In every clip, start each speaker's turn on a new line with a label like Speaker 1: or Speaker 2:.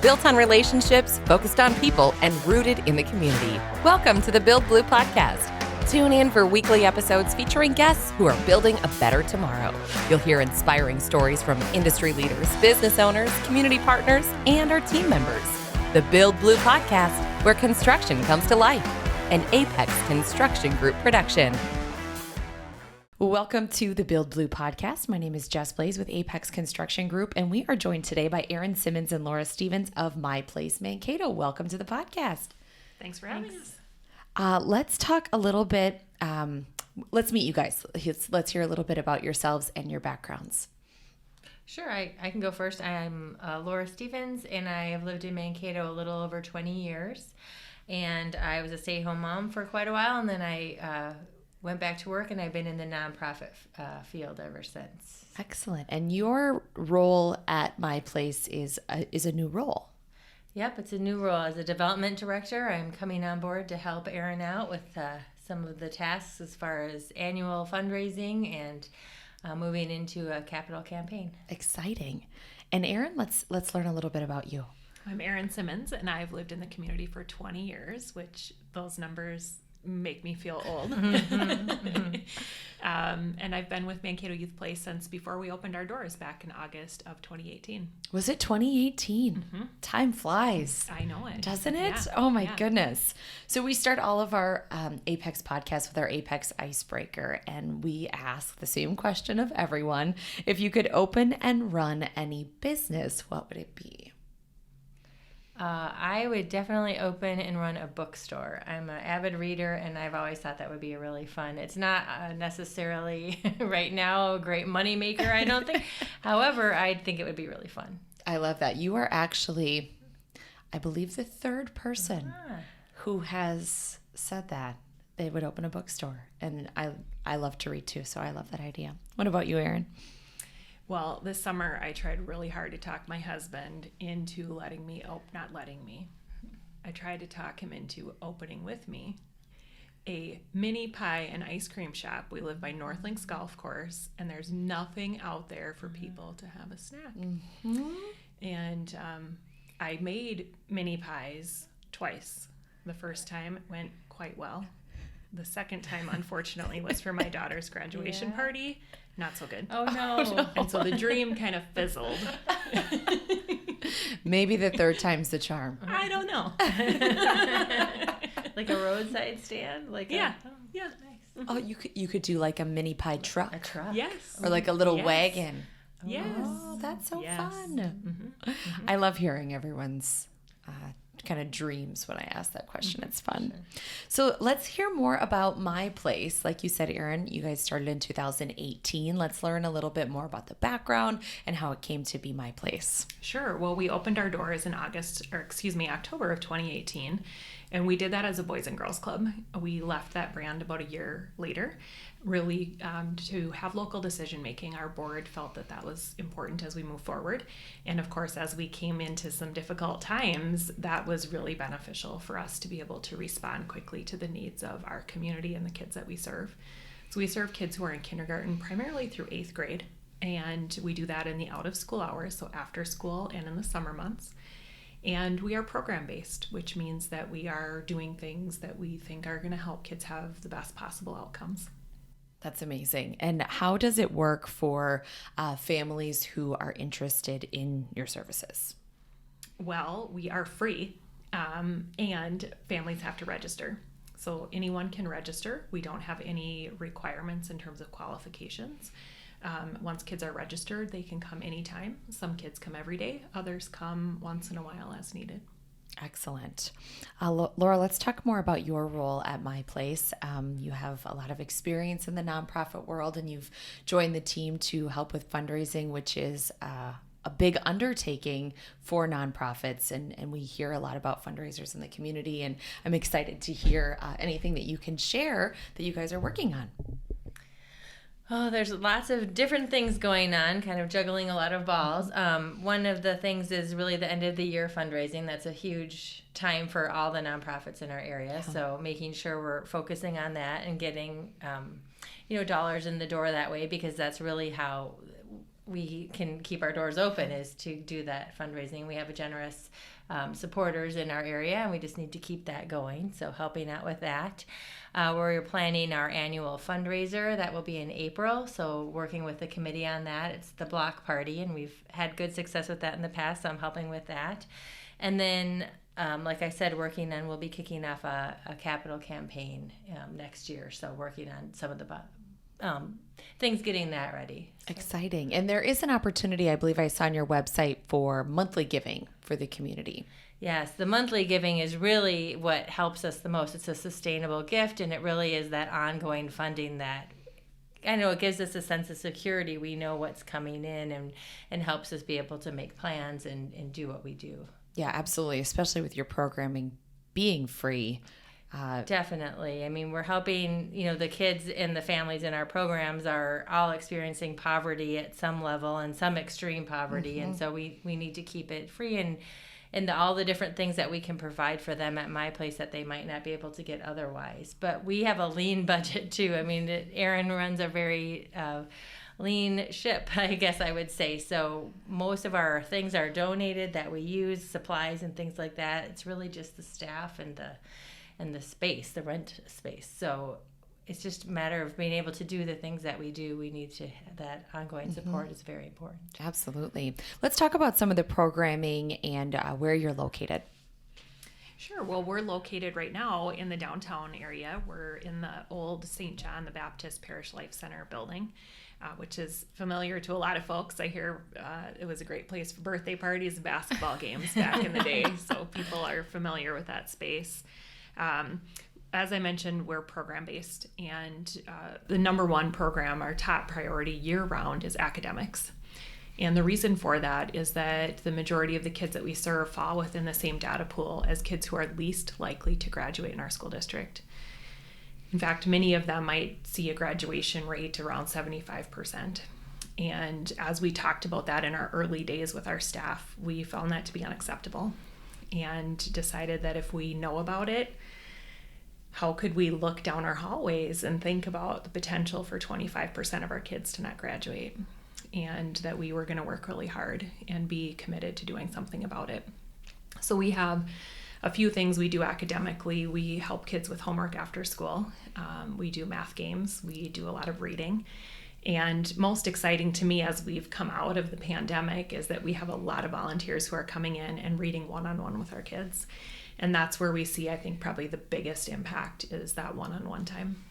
Speaker 1: built on relationships, focused on people, and rooted in the community. Welcome to the Build Blue podcast. Tune in for weekly episodes featuring guests who are building a better tomorrow. You'll hear inspiring stories from industry leaders, business owners, community partners, and our team members. The Build Blue podcast, where construction comes to life. An Apex Construction Group production. Welcome to the Build Blue podcast. My name is Jess Blaze with Apex Construction Group, and we are joined today by Erin Simmons and Laura Stevens of My Place Mankato. Welcome to the podcast.
Speaker 2: Thanks for having us.
Speaker 1: Let's talk a little bit. Let's meet you guys. Let's hear a little bit about yourselves and your backgrounds.
Speaker 2: Sure, I can go first. I'm Laura Stevens, and I have lived in Mankato a little over 20 years. And I was a stay-at-home mom for quite a while, and then I went back to work, and I've been in the nonprofit field ever since.
Speaker 1: Excellent. And your role at My Place is a new role.
Speaker 2: Yep, it's a new role. As a development director, I'm coming on board to help Erin out with some of the tasks as far as annual fundraising and moving into a capital campaign.
Speaker 1: Exciting. And Erin, let's learn a little bit about you.
Speaker 3: I'm Erin Simmons, and I've lived in the community for 20 years, which those numbers make me feel old. And I've been with Mankato Youth Place since before we opened our doors back in August of 2018.
Speaker 1: Was it 2018? Mm-hmm. Time flies.
Speaker 3: I know it.
Speaker 1: Doesn't it?
Speaker 3: Yeah.
Speaker 1: Oh my goodness. So we start all of our Apex podcasts with our Apex Icebreaker, and we ask the same question of everyone. If you could open and run any business, what would it be?
Speaker 2: I would definitely open and run a bookstore. I'm an avid reader, and I've always thought that would be really fun. It's not necessarily right now a great money maker, I don't think. However, I think it would be really fun.
Speaker 1: I love that. You are actually, I believe, the third person who has said that they would open a bookstore. And I love to read too, so I love that idea. What about you, Erin?
Speaker 3: Well, this summer I tried really hard to talk my husband into I tried to talk him into opening with me a mini pie and ice cream shop. We live by North Links Golf Course, and there's nothing out there for people to have a snack. Mm-hmm. And I made mini pies twice. The first time went quite well. The second time, unfortunately, was for my daughter's graduation party. Not so good.
Speaker 2: Oh, no.
Speaker 3: And so the dream kind of fizzled.
Speaker 1: Maybe the third time's the charm.
Speaker 3: I don't know.
Speaker 2: Like a roadside stand?
Speaker 3: Yeah.
Speaker 2: Nice.
Speaker 1: Oh, you could do like a mini pie truck.
Speaker 2: A truck?
Speaker 3: Yes.
Speaker 1: Or like a little wagon.
Speaker 3: Yes.
Speaker 1: Oh, that's so fun.
Speaker 3: Mm-hmm. Mm-hmm.
Speaker 1: I love hearing everyone's kind of dreams when I ask that question. It's fun. Sure. So let's hear more about My Place. Like you said, Erin, you guys started in 2018. Let's learn a little bit more about the background and how it came to be My Place.
Speaker 3: Sure. Well, we opened our doors in October of 2018, and we did that as a Boys and Girls Club. We left that brand about a year later, really to have local decision making. Our board felt that was important as we move forward. And of course, as we came into some difficult times, that was really beneficial for us to be able to respond quickly to the needs of our community and the kids that we serve. So we serve kids who are in kindergarten primarily through 8th grade, and we do that in the out of school hours, so after school and in the summer months. And we are program-based, which means that we are doing things that we think are going to help kids have the best possible outcomes.
Speaker 1: That's amazing. And how does it work for families who are interested in your services?
Speaker 3: Well, we are free, and families have to register. So anyone can register. We don't have any requirements in terms of qualifications. Once kids are registered, they can come anytime. Some kids come every day. Others come once in a while as needed.
Speaker 1: Excellent. Laura, let's talk more about your role at My Place. You have a lot of experience in the nonprofit world, and you've joined the team to help with fundraising, which is a big undertaking for nonprofits. And we hear a lot about fundraisers in the community, and I'm excited to hear anything that you can share that you guys are working on.
Speaker 2: Oh, there's lots of different things going on, kind of juggling a lot of balls. One of the things is really the end of the year fundraising. That's a huge time for all the nonprofits in our area. Yeah. So making sure we're focusing on that and getting, dollars in the door that way, because that's really how we can keep our doors open is to do that fundraising. We have a generous supporters in our area, and we just need to keep that going. So helping out with that. We're planning our annual fundraiser that will be in April. So working with the committee on that. It's the block party, and we've had good success with that in the past. So I'm helping with that. And then, like I said, we'll be kicking off a capital campaign next year. So working on some of the things, getting that ready. So.
Speaker 1: Exciting. And there is an opportunity, I believe I saw on your website, for monthly giving for the community.
Speaker 2: Yes, the monthly giving is really what helps us the most. It's a sustainable gift, and it really is that ongoing funding that, I know, it gives us a sense of security. We know what's coming in and helps us be able to make plans and do what we do.
Speaker 1: Yeah, absolutely, especially with your programming being free.
Speaker 2: Definitely. I mean, we're helping, the kids and the families in our programs are all experiencing poverty at some level and some extreme poverty. Mm-hmm. And so we need to keep it free and all the different things that we can provide for them at my place that they might not be able to get otherwise. But we have a lean budget too. I mean, Erin runs a very lean ship, I guess I would say. So most of our things are donated that we use, supplies and things like that. It's really just the staff and the space, the rent space. So it's just a matter of being able to do the things that we do. We need to, that ongoing support is very important.
Speaker 1: Absolutely. Let's talk about some of the programming and where you're located.
Speaker 3: Sure. Well, we're located right now in the downtown area. We're in the old St. John the Baptist Parish Life Center building, which is familiar to a lot of folks. I hear it was a great place for birthday parties and basketball games back in the day. So people are familiar with that space. As I mentioned, we're program-based, and the number one program, our top priority year-round, is academics. And the reason for that is that the majority of the kids that we serve fall within the same data pool as kids who are least likely to graduate in our school district. In fact, many of them might see a graduation rate around 75%. And as we talked about that in our early days with our staff, we found that to be unacceptable and decided that if we know about it, how could we look down our hallways and think about the potential for 25% of our kids to not graduate, and that we were going to work really hard and be committed to doing something about it. So we have a few things we do academically. We help kids with homework after school. We do math games. We do a lot of reading. And most exciting to me as we've come out of the pandemic is that we have a lot of volunteers who are coming in and reading one-on-one with our kids. And that's where we see, I think, probably the biggest impact is that one-on-one time.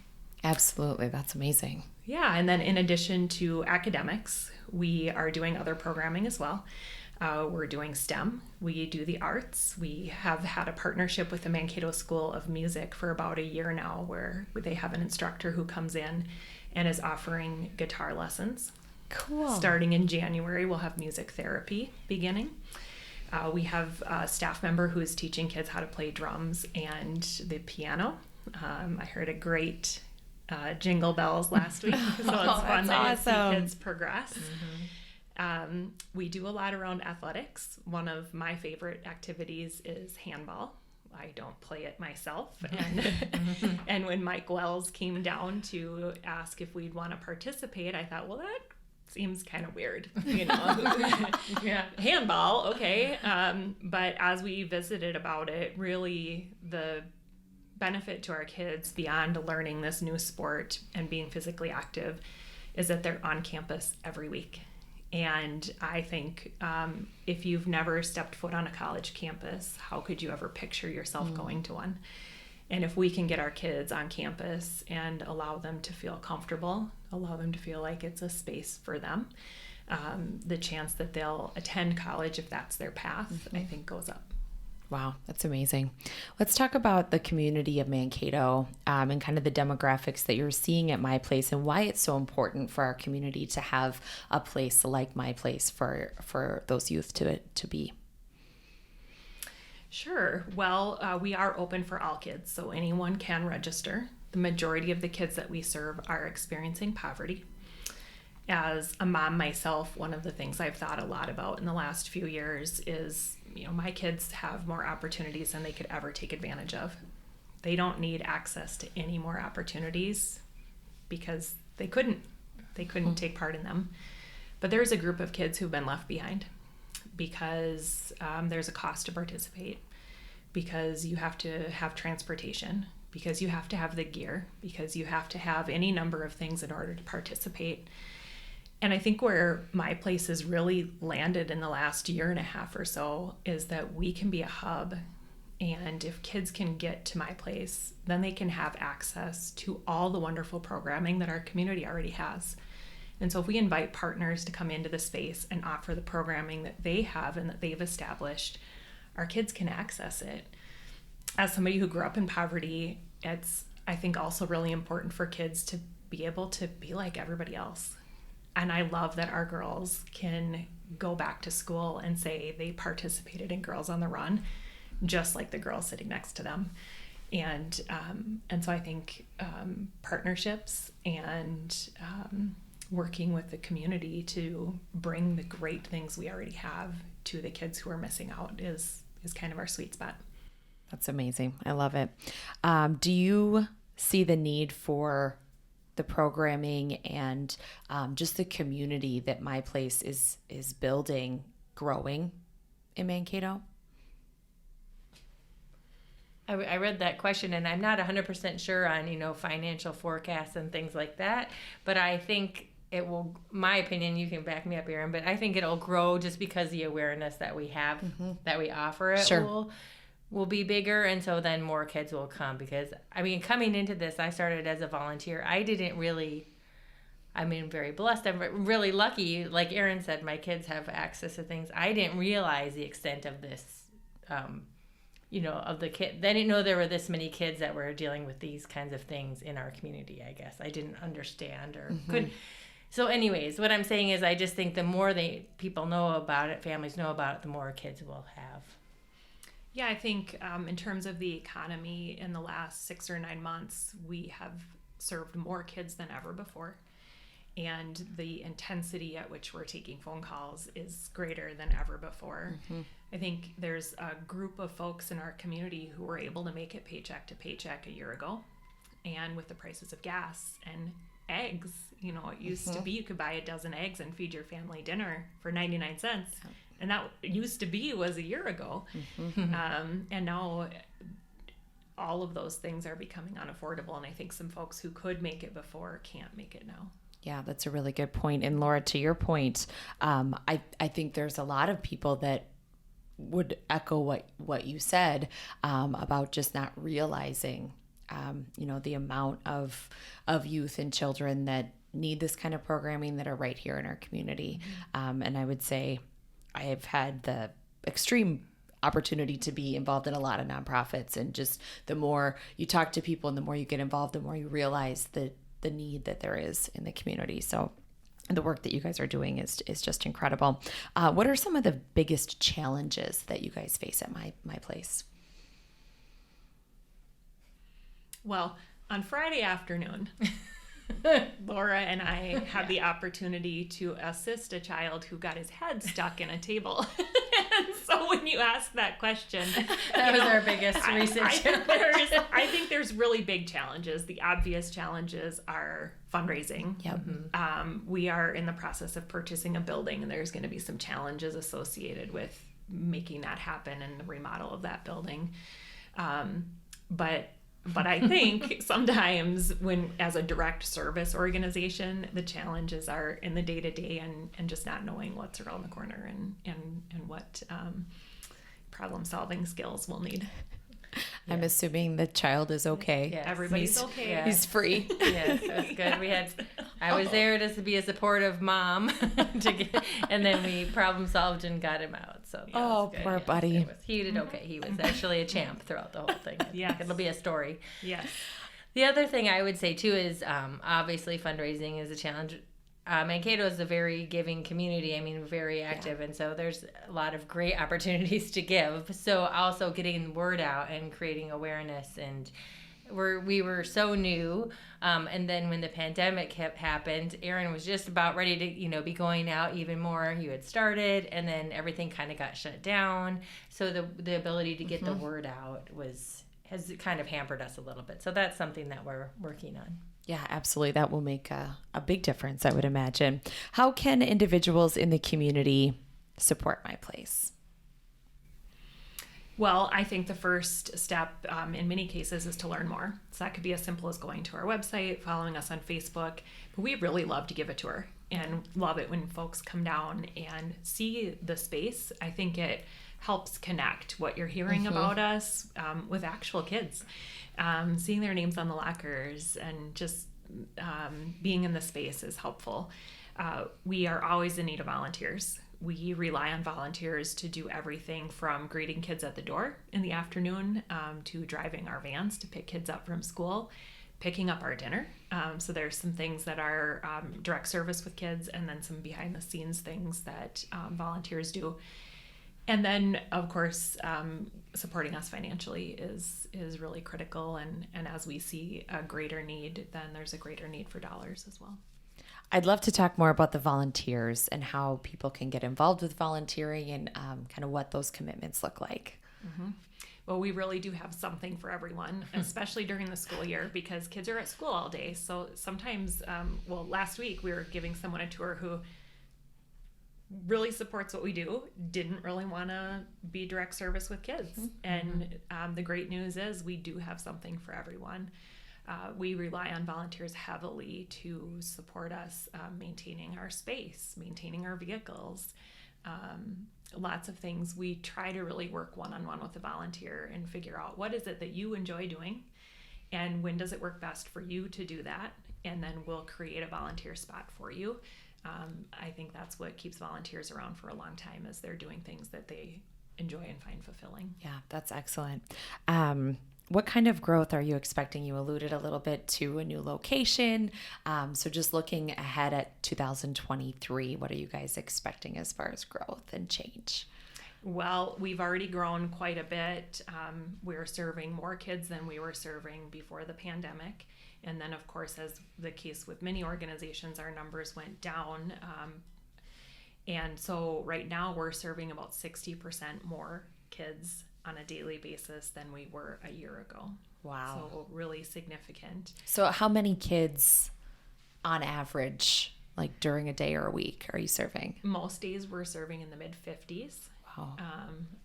Speaker 1: Absolutely. That's amazing.
Speaker 3: Yeah. And then in addition to academics, we are doing other programming as well. We're doing STEM. We do the arts. We have had a partnership with the Mankato School of Music for about a year now, where they have an instructor who comes in and is offering guitar lessons.
Speaker 1: Cool.
Speaker 3: Starting in January, we'll have music therapy beginning. We have a staff member who is teaching kids how to play drums and the piano. I heard a great jingle bells last week, so it's fun to see kids progress. Mm-hmm. We do a lot around athletics. One of my favorite activities is handball. I don't play it myself. And when Mike Wells came down to ask if we'd want to participate, I thought, well, that seems kind of weird, Yeah, handball, okay. But as we visited about it, really the benefit to our kids beyond learning this new sport and being physically active is that they're on campus every week. And I think if you've never stepped foot on a college campus, how could you ever picture yourself going to one? And if we can get our kids on campus and allow them to feel comfortable, allow them to feel like it's a space for them, the chance that they'll attend college if that's their path, I think goes up.
Speaker 1: Wow, that's amazing. Let's talk about the community of Mankato and kind of the demographics that you're seeing at My Place and why it's so important for our community to have a place like My Place for those youth to be.
Speaker 3: Sure. Well, we are open for all kids, so anyone can register. The majority of the kids that we serve are experiencing poverty. As a mom myself, one of the things I've thought a lot about in the last few years is, my kids have more opportunities than they could ever take advantage of. They don't need access to any more opportunities because they couldn't take part in them. But there's a group of kids who've been left behind because there's a cost to participate, because you have to have transportation, because you have to have the gear, because you have to have any number of things in order to participate. And I think where my place has really landed in the last year and a half or so is that we can be a hub. And if kids can get to my place, then they can have access to all the wonderful programming that our community already has. And so if we invite partners to come into the space and offer the programming that they have and that they've established, our kids can access it. As somebody who grew up in poverty, it's, I think, also really important for kids to be able to be like everybody else. And I love that our girls can go back to school and say they participated in Girls on the Run, just like the girls sitting next to them. And so I think partnerships and working with the community to bring the great things we already have to the kids who are missing out is kind of our sweet spot.
Speaker 1: That's amazing. I love it. Do you see the need for the programming and just the community that My Place is building, growing in Mankato?
Speaker 2: I read that question, and I'm not 100% sure on, financial forecasts and things like that, but I think it will, my opinion, you can back me up, Erin, but I think it'll grow just because the awareness that we have, that we offer it will be bigger, and so then more kids will come. Because, coming into this, I started as a volunteer. I didn't really, very blessed. I'm really lucky. Like Erin said, my kids have access to things. I didn't realize the extent of this, of the kid. I didn't know there were this many kids that were dealing with these kinds of things in our community, I guess. I didn't understand or couldn't. So anyways, what I'm saying is I just think the more people know about it, families know about it, the more kids will have.
Speaker 3: Yeah, I think in terms of the economy in the last 6 or 9 months, we have served more kids than ever before. And the intensity at which we're taking phone calls is greater than ever before. I think there's a group of folks in our community who were able to make it paycheck to paycheck a year ago. And with the prices of gas and eggs, it used to be you could buy a dozen eggs and feed your family dinner for 99 cents. And that used to be was a year ago. And now all of those things are becoming unaffordable. And I think some folks who could make it before can't make it now.
Speaker 1: Yeah, that's a really good point. And Laura, to your point, I think there's a lot of people that would echo what you said about just not realizing, the amount of youth and children that need this kind of programming that are right here in our community. And I would say I have had the extreme opportunity to be involved in a lot of nonprofits, and just the more you talk to people and the more you get involved, the more you realize the need that there is in the community. So the work that you guys are doing is just incredible. What are some of the biggest challenges that you guys face at My Place?
Speaker 3: Well, on Friday afternoon, Laura and I had the opportunity to assist a child who got his head stuck in a table. And so when you ask that question,
Speaker 2: that was our biggest research.
Speaker 3: I think there's really big challenges. The obvious challenges are fundraising. We are in the process of purchasing a building, and there's going to be some challenges associated with making that happen and the remodel of that building. But I think sometimes when, as a direct service organization, the challenges are in the day-to-day and just not knowing what's around the corner and what problem-solving skills we'll need.
Speaker 1: I'm assuming the child is okay.
Speaker 2: Yes.
Speaker 3: Everybody's okay.
Speaker 2: Yes.
Speaker 1: He's free.
Speaker 2: Yes, it was good. I was there just to be a supportive mom, and then we problem solved and got him out. So
Speaker 1: poor buddy.
Speaker 2: He did okay. He was actually a champ throughout the whole thing.
Speaker 3: Yes.
Speaker 2: It'll be a story.
Speaker 3: Yes.
Speaker 2: The other thing I would say too is obviously fundraising is a challenge. Mankato is a very giving community. Very active, and so there's a lot of great opportunities to give. So also getting word out and creating awareness, and we were so new. And then when the pandemic happened, Erin was just about ready to be going out even more. You had started, and then everything kind of got shut down. So the ability to get the word out has kind of hampered us a little bit. So that's something that we're working on.
Speaker 1: Yeah, absolutely. That will make a big difference, I would imagine. How can individuals in the community support My Place?
Speaker 3: Well, I think the first step in many cases is to learn more. So that could be as simple as going to our website, following us on Facebook. But we really love to give a tour and love it when folks come down and see the space. I think it helps connect what you're hearing about us with actual kids. Seeing their names on the lockers and just being in the space is helpful. We are always in need of volunteers. We rely on volunteers to do everything from greeting kids at the door in the afternoon to driving our vans to pick kids up from school, picking up our dinner. So there's some things that are direct service with kids, and then some behind the scenes things that volunteers do. And then, of course, supporting us financially is really critical. And as we see a greater need, then there's a greater need for dollars as well.
Speaker 1: I'd love to talk more about the volunteers and how people can get involved with volunteering and kind of what those commitments look like.
Speaker 3: Mm-hmm. Well, we really do have something for everyone, especially during the school year, because kids are at school all day. So sometimes, last week we were giving someone a tour who really supports what we do, didn't really want to be direct service with kids. And the great news is we do have something for everyone. We rely on volunteers heavily to support us maintaining our space, maintaining our vehicles, lots of things. We try to really work one-on-one with the volunteer and figure out what is it that you enjoy doing and when does it work best for you to do that, and then we'll create a volunteer spot for you. I think that's what keeps volunteers around for a long time, is they're doing things that they enjoy and find fulfilling.
Speaker 1: Yeah, that's excellent. What kind of growth are you expecting? You alluded a little bit to a new location. So just looking ahead at 2023, what are you guys expecting as far as growth and change?
Speaker 3: Well, we've already grown quite a bit. We're serving more kids than we were serving before the pandemic. And then, of course, as the case with many organizations, our numbers went down. And so right now we're serving about 60% more kids on a daily basis than we were a year ago.
Speaker 1: Wow.
Speaker 3: So really significant.
Speaker 1: So how many kids on average, like during a day or a week, are you serving?
Speaker 3: Most days we're serving in the mid 50s.
Speaker 1: Wow.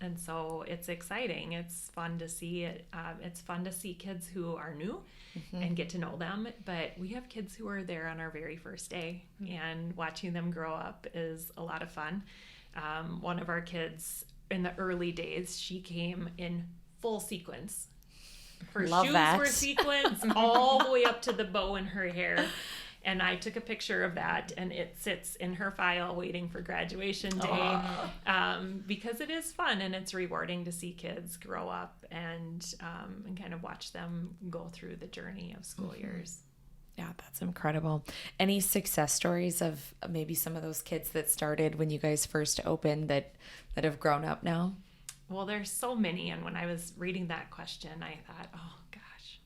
Speaker 3: And so it's exciting. It's fun to see it. It's fun to see kids who are new and get to know them. But we have kids who are there on our very first day, and watching them grow up is a lot of fun. One of our kids in the early days, she came in full sequins. Her
Speaker 1: Love
Speaker 3: shoes
Speaker 1: that.
Speaker 3: were sequins all the way up to the bow in her hair. And I took a picture of that, and it sits in her file waiting for graduation day, because it is fun and it's rewarding to see kids grow up and kind of watch them go through the journey of school years.
Speaker 1: Yeah, that's incredible. Any success stories of maybe some of those kids that started when you guys first opened that have grown up now?
Speaker 3: Well, there's so many. And when I was reading that question, I thought, oh gosh,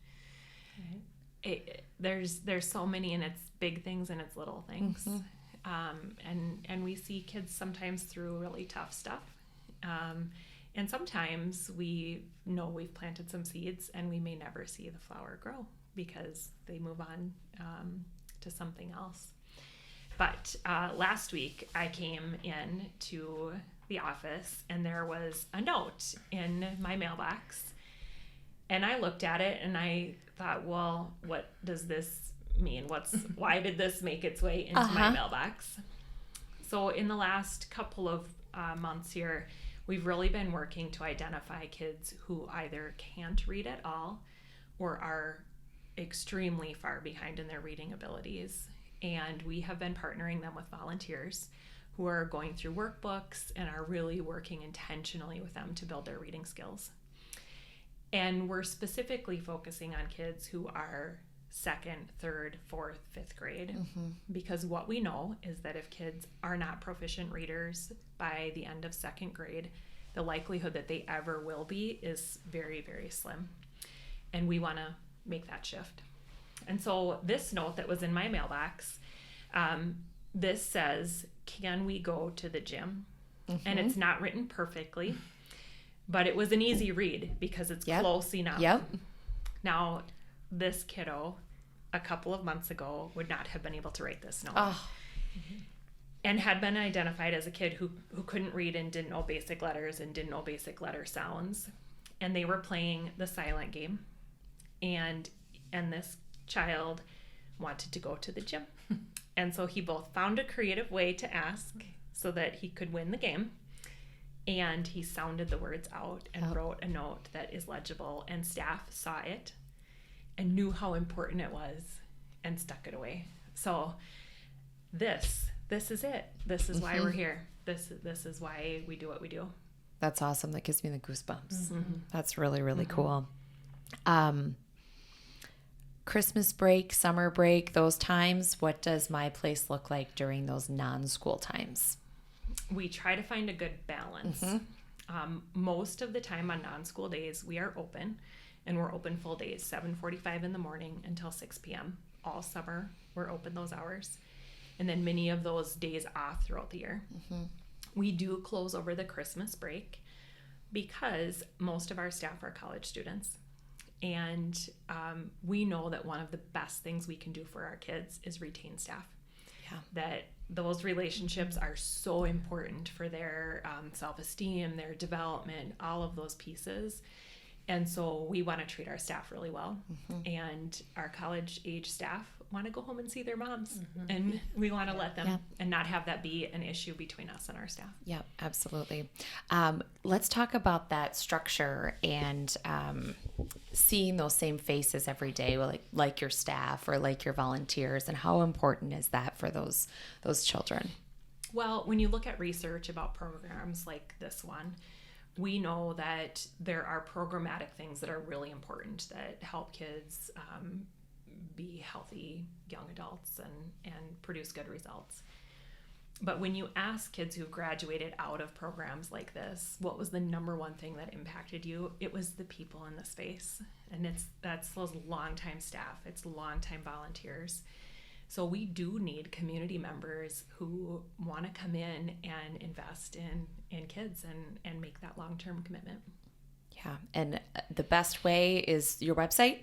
Speaker 3: there's so many, and it's big things and it's little things. And we see kids sometimes through really tough stuff. And sometimes we know we've planted some seeds and we may never see the flower grow because they move on to something else. But last week I came in to the office and there was a note in my mailbox, and I looked at it and I thought, well, what does this mean? Why did this make its way into my mailbox? So in the last couple of months here, we've really been working to identify kids who either can't read at all or are extremely far behind in their reading abilities. And we have been partnering them with volunteers who are going through workbooks and are really working intentionally with them to build their reading skills. And we're specifically focusing on kids who are 2nd, 3rd, 4th, 5th grade, because what we know is that if kids are not proficient readers by the end of 2nd grade, the likelihood that they ever will be is very, very slim. And we want to make that shift. And so this note that was in my mailbox, this says, can we go to the gym? And it's not written perfectly, but it was an easy read because it's close enough. Now, this kiddo a couple of months ago would not have been able to write this note.
Speaker 1: Oh.
Speaker 3: And had been identified as a kid who couldn't read and didn't know basic letters and didn't know basic letter sounds. And they were playing the silent game. And this child wanted to go to the gym. And so he both found a creative way to ask so that he could win the game. And he sounded the words out and wrote a note that is legible. And staff saw it and knew how important it was and stuck it away. So this is it. This is why we're here. This is why we do what we do.
Speaker 1: That's awesome. That gives me the goosebumps. That's really, really cool. Christmas break, summer break, those times, what does My Place look like during those non-school times?
Speaker 3: We try to find a good balance. Most of the time on non-school days, we are open, and we're open full days, 7:45 in the morning until 6 p.m. All summer, we're open those hours. And then many of those days off throughout the year. We do close over the Christmas break because most of our staff are college students. And we know that one of the best things we can do for our kids is retain staff. Yeah. That those relationships are so important for their self-esteem, their development, all of those pieces. And so we want to treat our staff really well. And our college age staff want to go home and see their moms. And we want to let them and not have that be an issue between us and our staff.
Speaker 1: Yeah, absolutely. Let's talk about that structure and seeing those same faces every day, like your staff or like your volunteers, and how important is that for those children?
Speaker 3: Well, when you look at research about programs like this one, we know that there are programmatic things that are really important that help kids be healthy young adults and produce good results. But when you ask kids who've graduated out of programs like this, what was the number one thing that impacted you? It was the people in the space. And that's those longtime staff. It's longtime volunteers. So we do need community members who want to come in and invest in kids and make that long-term commitment.
Speaker 1: Yeah. And the best way is your website?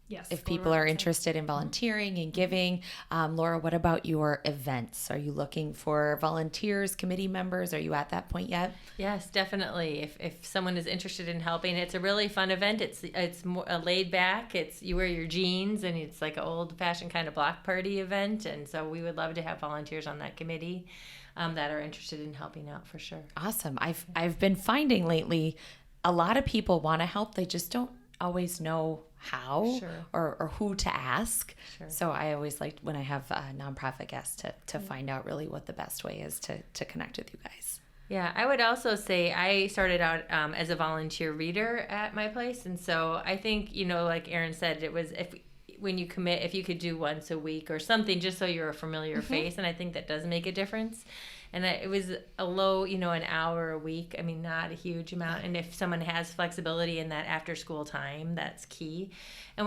Speaker 3: Yes.
Speaker 1: If people are interested in volunteering and giving. Laura, what about your events? Are you looking for volunteers, committee members? Are you at that point yet?
Speaker 2: Yes, definitely. If someone is interested in helping, it's a really fun event. It's more laid back. You wear your jeans, and it's like an old-fashioned kind of block party event. And so we would love to have volunteers on that committee that are interested in helping out for sure.
Speaker 1: Awesome. I've been finding lately a lot of people want to help. They just don't always know how or who to ask. So I always like when I have nonprofit guests to find out really what the best way is to connect with you guys.
Speaker 2: Yeah, I would also say I started out as a volunteer reader at My Place. And so I think, like Erin said, it was when you commit, if you could do once a week or something, just so you're a familiar face. And I think that does make a difference. And it was a low, an hour a week. I mean, not a huge amount. And if someone has flexibility in that after school time, that's key. And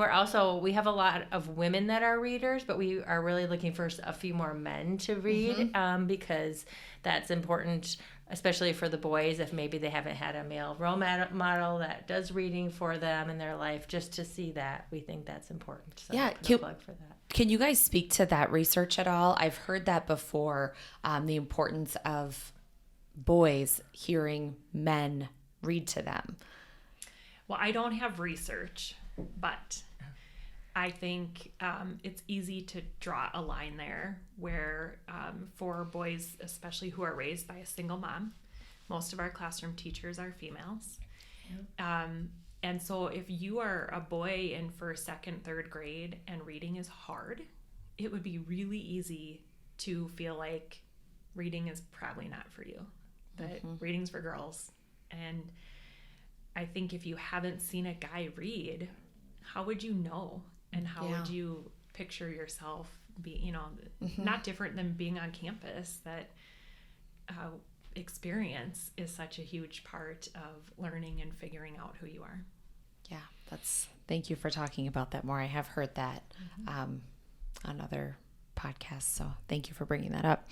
Speaker 2: we have a lot of women that are readers, but we are really looking for a few more men to read because that's important, especially for the boys, if maybe they haven't had a male role model that does reading for them in their life, just to see that. We think that's important. So
Speaker 1: yeah,
Speaker 2: plug for that.
Speaker 1: Can you guys speak to that research at all? I've heard that before, the importance of boys hearing men read to them.
Speaker 3: Well, I don't have research, but I think it's easy to draw a line there where for boys, especially who are raised by a single mom, most of our classroom teachers are females. And so if you are a boy in first, second, third grade and reading is hard, it would be really easy to feel like reading is probably not for you, that reading's for girls. And I think if you haven't seen a guy read, how would you know? And how would you picture yourself be, not different than being on campus, that experience is such a huge part of learning and figuring out who you are.
Speaker 1: Yeah, thank you for talking about that more. I have heard that on other podcasts, so thank you for bringing that up.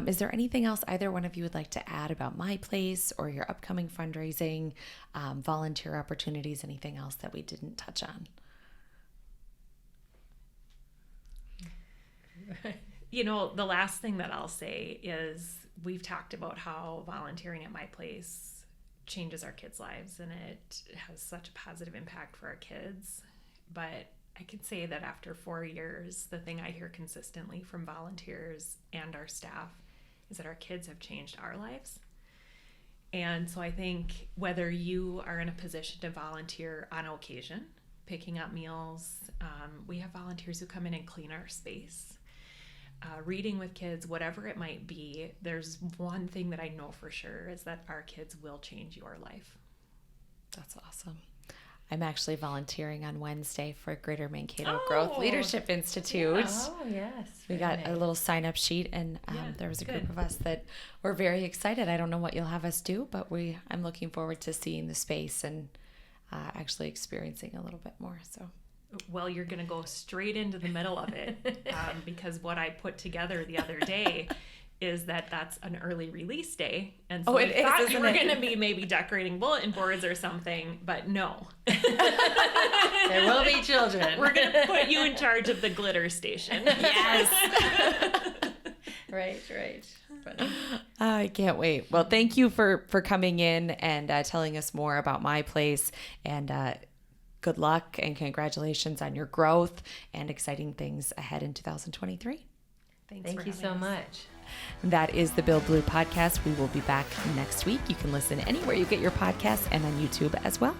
Speaker 1: Is there anything else either one of you would like to add about My Place or your upcoming fundraising, volunteer opportunities, anything else that we didn't touch on?
Speaker 3: You know, the last thing that I'll say is we've talked about how volunteering at my place changes our kids' lives, and it has such a positive impact for our kids. But I can say that after 4 years, the thing I hear consistently from volunteers and our staff is that our kids have changed our lives. And so I think whether you are in a position to volunteer on occasion, picking up meals, we have volunteers who come in and clean our space, reading with kids, whatever it might be, there's one thing that I know for sure is that our kids will change your life.
Speaker 4: That's awesome. I'm actually volunteering on Wednesday for Greater Mankato Growth Leadership Institute.
Speaker 2: Oh, yes.
Speaker 4: We got a little sign-up sheet, and there was a group of us that were very excited. I don't know what you'll have us do, but I'm looking forward to seeing the space and actually experiencing a little bit more. So,
Speaker 3: well, you're going to go straight into the middle of it because what I put together the other day is that's an early release day. And so I thought you were going to be maybe decorating bulletin boards or something, but no.
Speaker 2: There will be children.
Speaker 3: We're going to put you in charge of the glitter station.
Speaker 2: Yes. Right. Funny.
Speaker 4: I can't wait. Well, thank you for coming in and telling us more about my place, and good luck and congratulations on your growth and exciting things ahead in 2023.
Speaker 2: Thank you so much.
Speaker 4: That is the Build Blue podcast. We will be back next week. You can listen anywhere you get your podcasts and on YouTube as well.